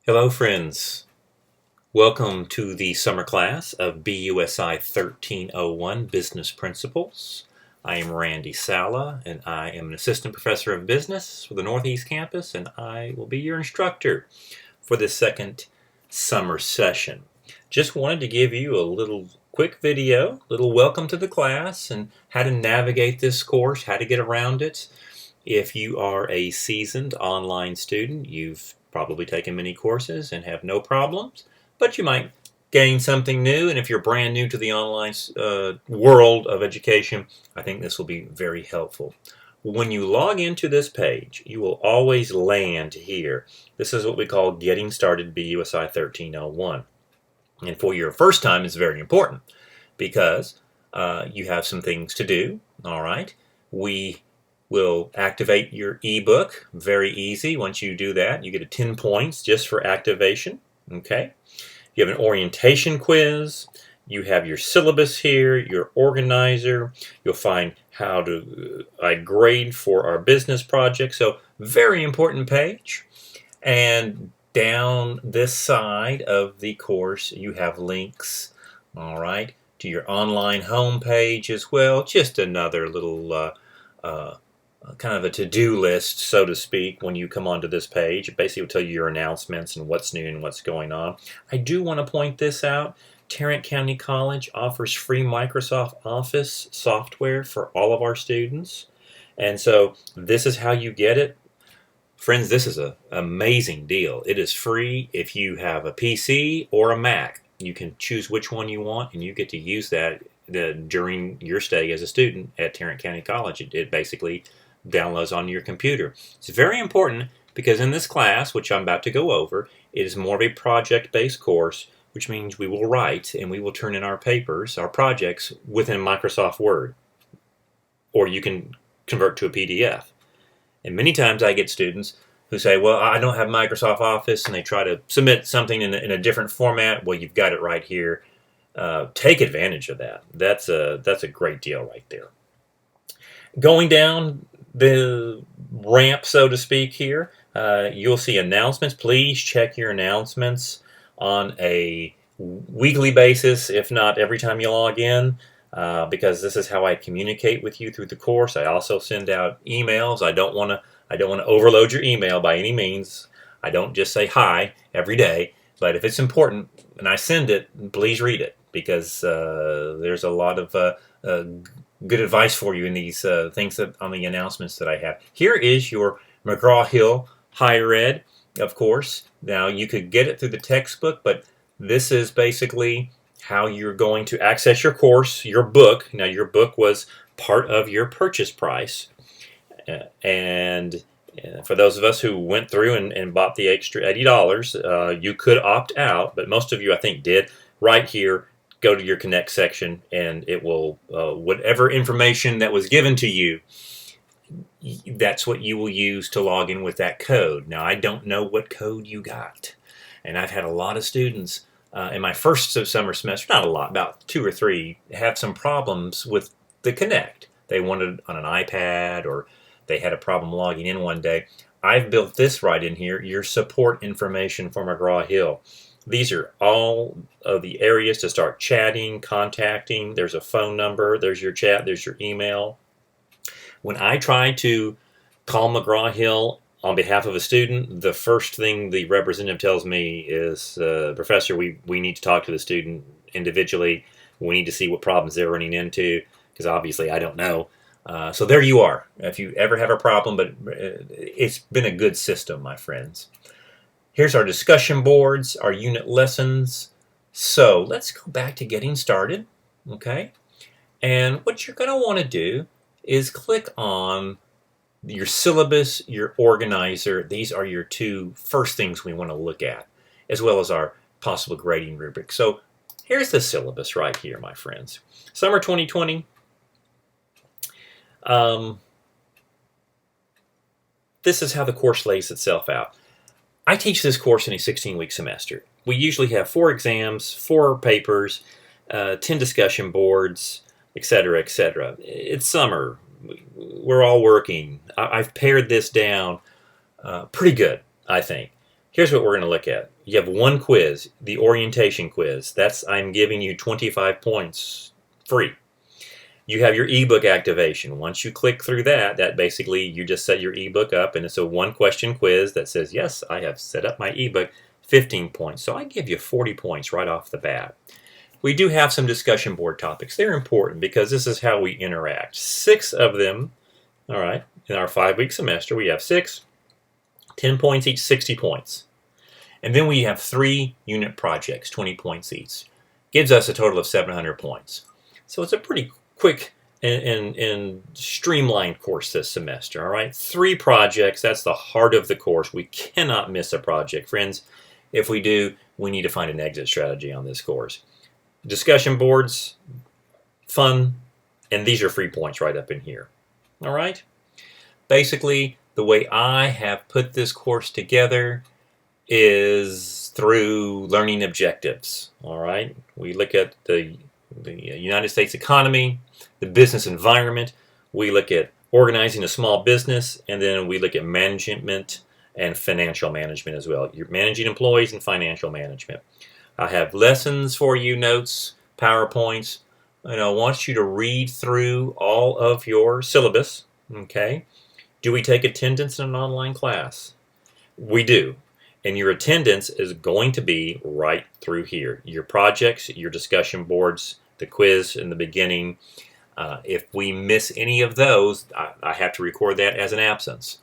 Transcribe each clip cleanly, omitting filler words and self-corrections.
Hello friends, welcome to the summer class of BUSI 1301 Business Principles. I am Randy Saleh and I am an assistant professor of business for the Northeast campus, and I will be your instructor for this second summer session. Just wanted to give you a little quick video, little welcome to the class and how to navigate this course, how to get around it. If you are a seasoned online student, you've probably taken many courses and have no problems, but you might gain something new. And if you're brand new to the online world of education, I think this will be very helpful. When you log into this page, you will always land here. This is what we call Getting Started BUSI 1301. And for your first time, it's very important because you have some things to do. All right. We will activate your ebook. Very easy. Once you do that, you get 10 points just for activation. Okay. You have an orientation quiz. You have your syllabus here, your organizer. You'll find how to grade for our business project. So very important page. And down this side of the course, you have links, all right, to your online homepage as well. Just another little kind of a to-do list, so to speak, when you come onto this page. It basically will tell you your announcements and what's new and what's going on. I do want to point this out. Tarrant County College offers free Microsoft Office software for all of our students. And so this is how you get it. Friends, this is an amazing deal. It is free if you have a PC or a Mac. You can choose which one you want, and you get to use that during your stay as a student at Tarrant County College. It basically downloads on your computer. It's very important because in this class, which I'm about to go over, it is more of a project-based course, which means we will write and we will turn in our papers, our projects, within Microsoft Word. Or you can convert to a PDF. And many times I get students who say, well, I don't have Microsoft Office, and they try to submit something in a different format. Well, you've got it right here. Take advantage of that. That's a great deal right there. Going down the ramp, so to speak, here, you'll see announcements. Please check your announcements on a weekly basis, if not every time you log in, because this is how I communicate with you through the course. I also send out emails. I don't want to overload your email by any means. I don't just say hi every day, but if it's important and I send it, please read it, because there's a lot of good advice for you in these things on the announcements that I have. Here is your McGraw-Hill Higher Ed, of course. Now, you could get it through the textbook, but this is basically how you're going to access your course, your book. Now, your book was part of your purchase price. And for those of us who went through and bought the extra $80, you could opt out, but most of you, I think, did. Right here, go to your Connect section, and it will, whatever information that was given to you, that's what you will use to log in with that code. Now, I don't know what code you got, and I've had a lot of students in my first summer semester, not a lot, about 2 or 3, have some problems with the Connect. They wanted on an iPad, or they had a problem logging in one day. I've built this right in here, your support information for McGraw-Hill. These are all of the areas to start chatting, contacting. There's a phone number, there's your chat, there's your email. When I try to call McGraw-Hill on behalf of a student, the first thing the representative tells me is, Professor, we need to talk to the student individually. We need to see what problems they're running into, because obviously I don't know. So there you are. If you ever have a problem, but it's been a good system, my friends. Here's our discussion boards, our unit lessons. So let's go back to getting started, okay? And what you're going to want to do is click on your syllabus, your organizer. These are your 2 first things we want to look at, as well as our possible grading rubric. So here's the syllabus right here, my friends. Summer 2020. This is how the course lays itself out. I teach this course in a 16-week semester. We usually have 4 exams, 4 papers, 10 discussion boards, etc., etc. It's summer. We're all working. I've pared this down pretty good, I think. Here's what we're going to look at. You have one quiz, the orientation quiz. I'm giving you 25 points free. You have your ebook activation. Once you click through that basically you just set your ebook up, and it's a one-question quiz that says, yes, I have set up my ebook, 15 points. So I give you 40 points right off the bat. We do have some discussion board topics. They're important because this is how we interact. 6 of them, all right, in our 5-week semester, we have 6, 10 points each, 60 points. And then we have 3 unit projects, 20 points each. Gives us a total of 700 points. So it's a pretty quick and streamlined course this semester, all right? 3 projects, that's the heart of the course. We cannot miss a project. Friends, if we do, we need to find an exit strategy on this course. Discussion boards, fun, and these are free points right up in here, all right? Basically, the way I have put this course together is through learning objectives, all right? We look at the United States economy, the business environment, we look at organizing a small business, and then we look at management and financial management as well. You're managing employees and financial management. I have lessons for you, notes, PowerPoints, and I want you to read through all of your syllabus, okay? Do we take attendance in an online class? We do. And your attendance is going to be right through here. Your projects, your discussion boards, the quiz in the beginning. If we miss any of those, I have to record that as an absence.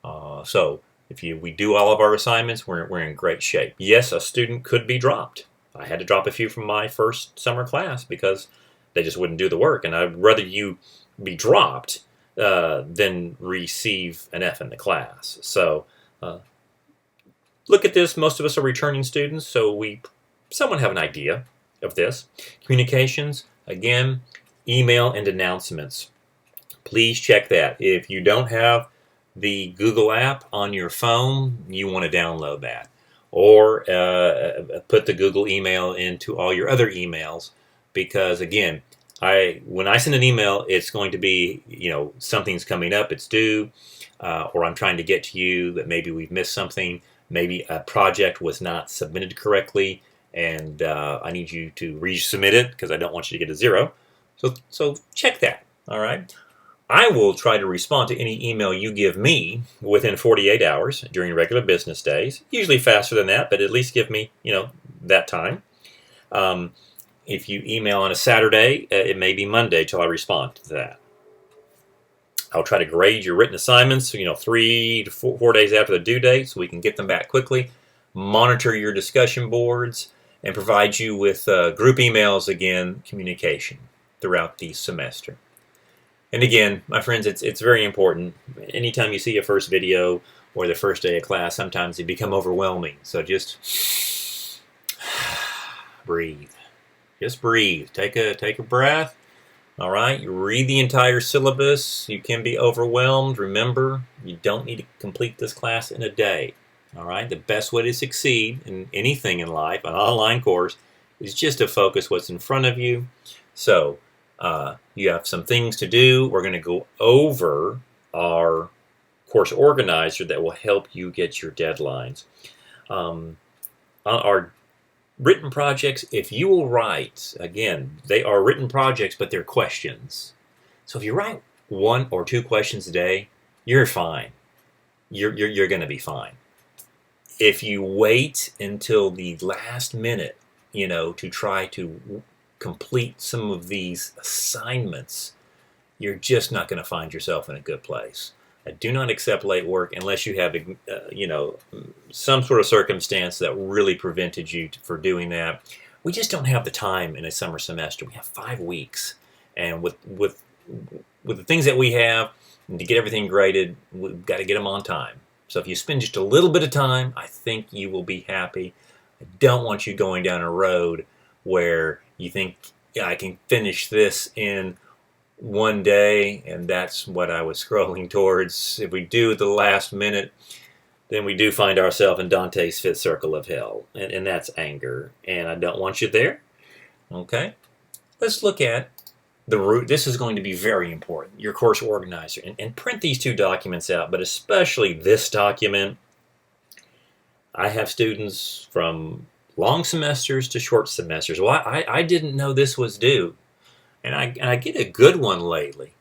So if we do all of our assignments, we're in great shape. Yes, a student could be dropped. I had to drop a few from my first summer class because they just wouldn't do the work. And I'd rather you be dropped than receive an F in the class. So look at this. Most of us are returning students, so we somewhat have an idea of this. Communications, again, email and announcements. Please check that. If you don't have the Google app on your phone, you want to download that. Or put the Google email into all your other emails, because again, when I send an email, it's going to be, something's coming up, it's due, or I'm trying to get to you that maybe we've missed something, maybe a project was not submitted correctly, and I need you to resubmit it because I don't want you to get a 0. So check that, all right? I will try to respond to any email you give me within 48 hours during regular business days, usually faster than that, but at least give me, that time. If you email on a Saturday, it may be Monday till I respond to that. I'll try to grade your written assignments, 3 to 4 days after the due date so we can get them back quickly, monitor your discussion boards, and provide you with group emails, again, communication throughout the semester. And again, my friends, it's very important. Anytime you see a first video or the first day of class, sometimes they become overwhelming. So just breathe. Just breathe. Take a breath. All right, you read the entire syllabus. You can be overwhelmed. Remember, you don't need to complete this class in a day. All right, the best way to succeed in anything in life, an online course, is just to focus what's in front of you. So you have some things to do. We're going to go over our course organizer that will help you get your deadlines. On our written projects, if you will write, again, they are written projects, but they're questions. So if you write 1 or 2 questions a day, you're fine. You're going to be fine. If you wait until the last minute, to try to complete some of these assignments, you're just not going to find yourself in a good place. I do not accept late work unless you have, some sort of circumstance that really prevented you for doing that. We just don't have the time in a summer semester. We have 5 weeks, and with the things that we have, and to get everything graded, we've got to get them on time. So if you spend just a little bit of time, I think you will be happy. I don't want you going down a road where you think, I can finish this in 1 day, and that's what I was scrolling towards. If we do at the last minute, then we do find ourselves in Dante's 5th circle of hell, and that's anger, and I don't want you there. Okay, let's look at the root. This is going to be very important, your course organizer, and print these 2 documents out, but especially this document. I have students from long semesters to short semesters. Well, I didn't know this was due, and I get a good one lately.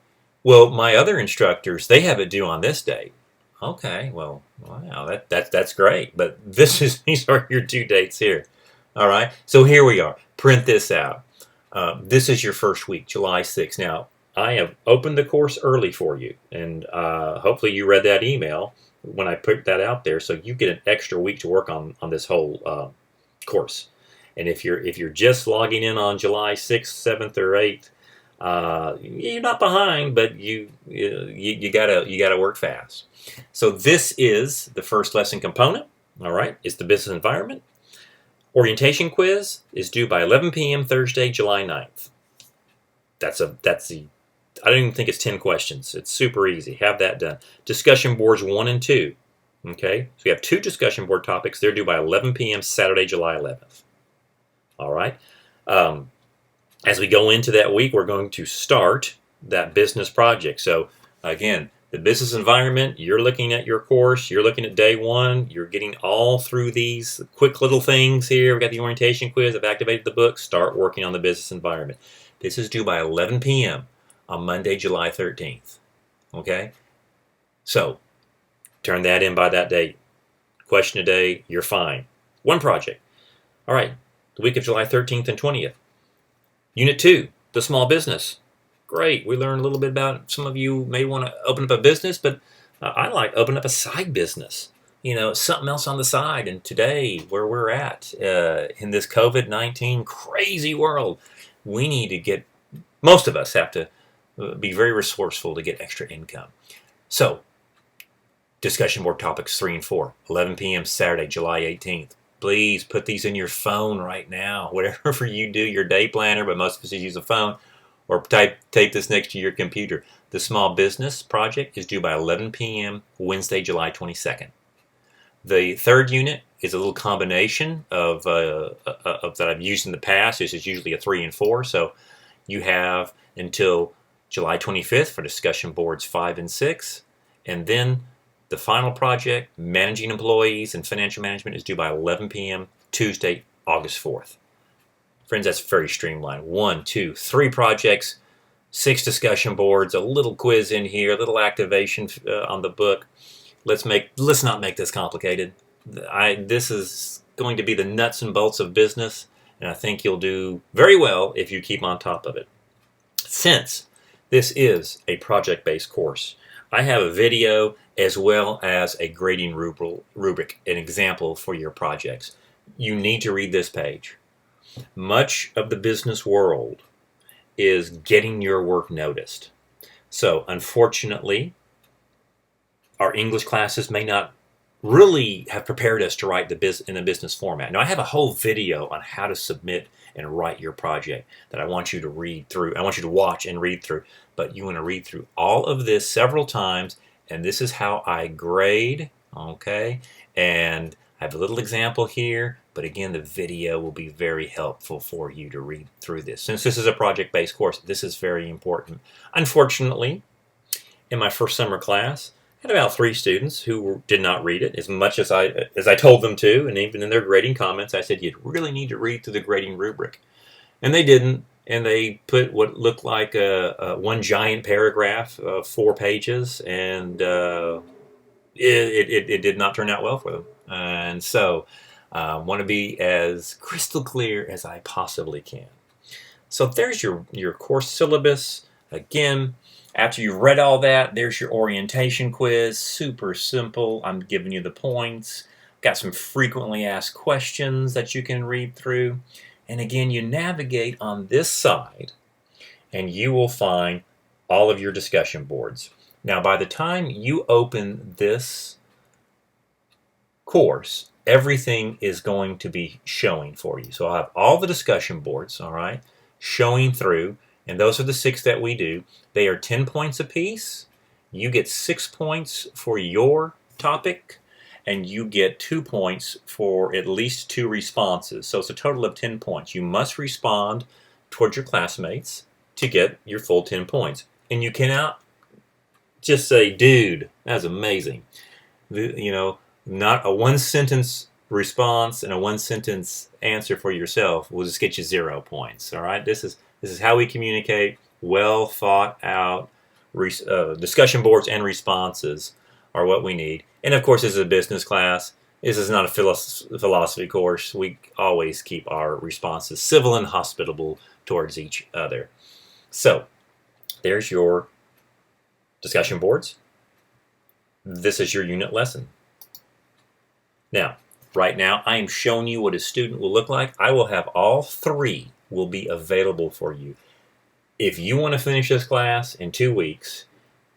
Well, my other instructors, they have it due on this date. Okay, well, wow, that's great. But these are your due dates here. All right, so here we are. Print this out. This is your first week, July 6th. Now, I have opened the course early for you, and hopefully you read that email when I put that out there, so you get an extra week to work on this whole course. And if you're just logging in on July 6th, 7th, or 8th, you're not behind, but you gotta work fast. So this is the first lesson component. All right, it's the business environment. Orientation quiz is due by 11 p.m. Thursday, July 9th. That's the. I don't even think it's 10 questions. It's super easy. Have that done. Discussion boards 1 and 2. Okay, so we have 2 discussion board topics. They're due by 11 p.m. Saturday, July 11th. All right. As we go into that week, we're going to start that business project. So again, the business environment, you're looking at your course, you're looking at day 1, you're getting all through these quick little things here. We've got the orientation quiz, I've activated the book, start working on the business environment. This is due by 11 p.m. on Monday, July 13th. Okay? So, turn that in by that date. Question a day, you're fine. 1 project. All right, the week of July 13th and 20th. Unit 2, the small business. Great, we learned a little bit about, some of you may want to open up a business, but I like open up a side business. You know, something else on the side. And today, where we're at, in this COVID-19 crazy world, we need to get, most of us have to be very resourceful to get extra income. So, discussion board topics 3 and 4, 11 p.m. Saturday, July 18th. Please put these in your phone right now. Whatever you do, your day planner, but most of us use a phone, or tape this next to your computer. The small business project is due by 11 p.m. Wednesday, July 22nd. The third unit is a little combination of that I've used in the past. This is usually a 3 and 4, so you have until July 25th for discussion boards 5 and 6, and then the final project, managing employees and financial management, is due by 11 p.m. Tuesday, August 4th. Friends, that's very streamlined. 1, 2, 3 projects, 6 discussion boards, a little quiz in here, a little activation on the book. Let's not make this complicated. This is going to be the nuts and bolts of business, and I think you'll do very well if you keep on top of it. Since this is a project-based course, I have a video as well as a grading rubric, an example for your projects. You need to read this page. Much of the business world is getting your work noticed. So, unfortunately, our English classes may not really have prepared us to write in a business format. Now, I have a whole video on how to submit and write your project that I want you to read through. I want you to watch and read through. But you want to read through all of this several times, and this is how I grade, okay? And I have a little example here, but again, the video will be very helpful for you to read through this. Since this is a project-based course, this is very important. Unfortunately, in my first summer class, I had about 3 students who did not read it as much as I told them to, and even in their grading comments, I said, you really need to read through the grading rubric. And they didn't, and they put what looked like one giant paragraph of 4 pages, and it did not turn out well for them. And so I want to be as crystal clear as I possibly can. So there's your course syllabus. Again, after you've read all that, there's your orientation quiz. Super simple. I'm giving you the points. Got some frequently asked questions that you can read through. And again, you navigate on this side, and you will find all of your discussion boards. Now, by the time you open this course, everything is going to be showing for you. So I'll have all the discussion boards, all right, showing through, and those are the 6 that we do. They are 10 points apiece. You get 6 points for your topic, and you get 2 points for at least 2 responses. So it's a total of 10 points. You must respond towards your classmates to get your full 10 points. And you cannot just say, dude, that's amazing. Not a 1-sentence response and a one-sentence answer for yourself will just get you 0 points. All right, this is how we communicate. Well thought out discussion boards and responses are what we need. And of course, this is a business class. This is not a philosophy course. We always keep our responses civil and hospitable towards each other. So there's your discussion boards. This is your unit lesson. Now, right now, I am showing you what a student will look like. I will have all 3 will be available for you. If you want to finish this class in 2 weeks,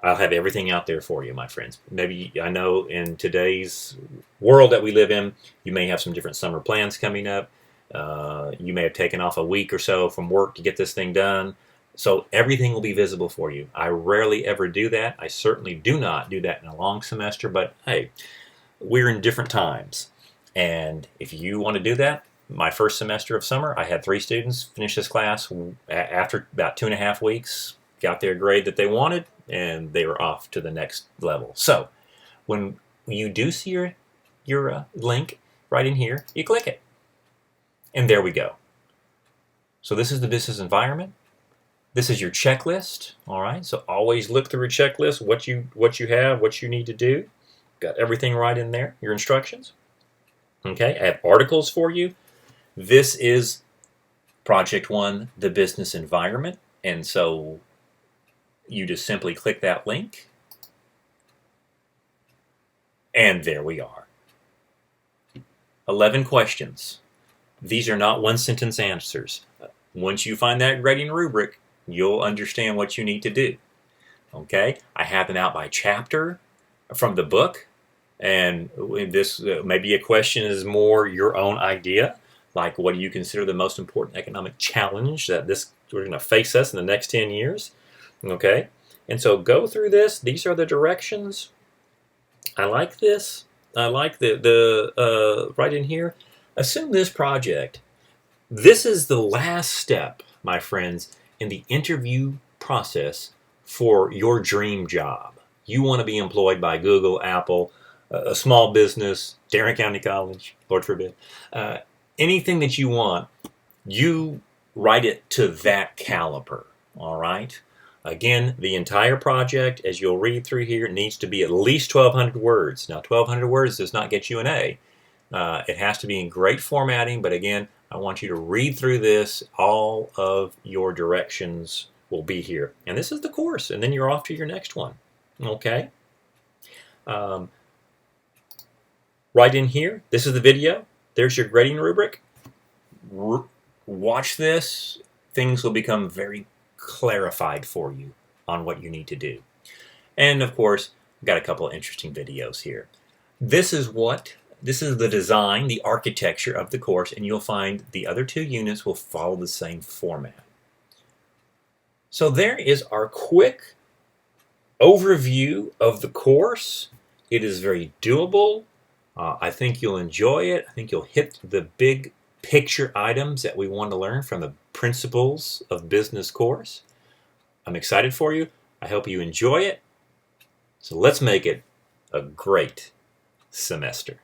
I'll have everything out there for you, my friends. Maybe, I know in today's world that we live in, you may have some different summer plans coming up. You may have taken off a week or so from work to get this thing done. So everything will be visible for you. I rarely ever do that. I certainly do not do that in a long semester, but hey, we're in different times. And if you want to do that, my first semester of summer, I had 3 students finish this class after about 2.5 weeks, got their grade that they wanted, and they were off to the next level. So when you do see your link right in here, you click it. And there we go. So this is the business environment. This is your checklist. All right. So always look through your checklist, what you have, what you need to do. Got everything right in there, your instructions. Okay. I have articles for you. This is Project 1, the business environment. And so you just simply click that link. And there we are. 11 questions. These are not one-sentence answers. Once you find that grading rubric, you'll understand what you need to do. Okay? I have them out by chapter from the book. And this maybe a question is more your own idea. Like, what do you consider the most important economic challenge that we're going to face us in the next 10 years? Okay? And so go through this. These are the directions. I like this. I like the right in here. Assume this project. This is the last step, my friends, in the interview process for your dream job. You want to be employed by Google, Apple, a small business, Tarrant County College, Lord forbid. Anything that you want, you write it to that caliber, all right? Again, the entire project, as you'll read through here, needs to be at least 1,200 words. Now, 1,200 words does not get you an A. It has to be in great formatting, but again, I want you to read through this. All of your directions will be here. And this is the course, and then you're off to your next one, okay? Right in here, this is the video. There's your grading rubric. Watch this. Things will become very clarified for you on what you need to do. And of course, I've got a couple of interesting videos here. This is the design, the architecture of the course, and you'll find the other 2 units will follow the same format. So there is our quick overview of the course. It is very doable. I think you'll enjoy it. I think you'll hit the big picture items that we want to learn from the Principles of Business course. I'm excited for you. I hope you enjoy it. So let's make it a great semester.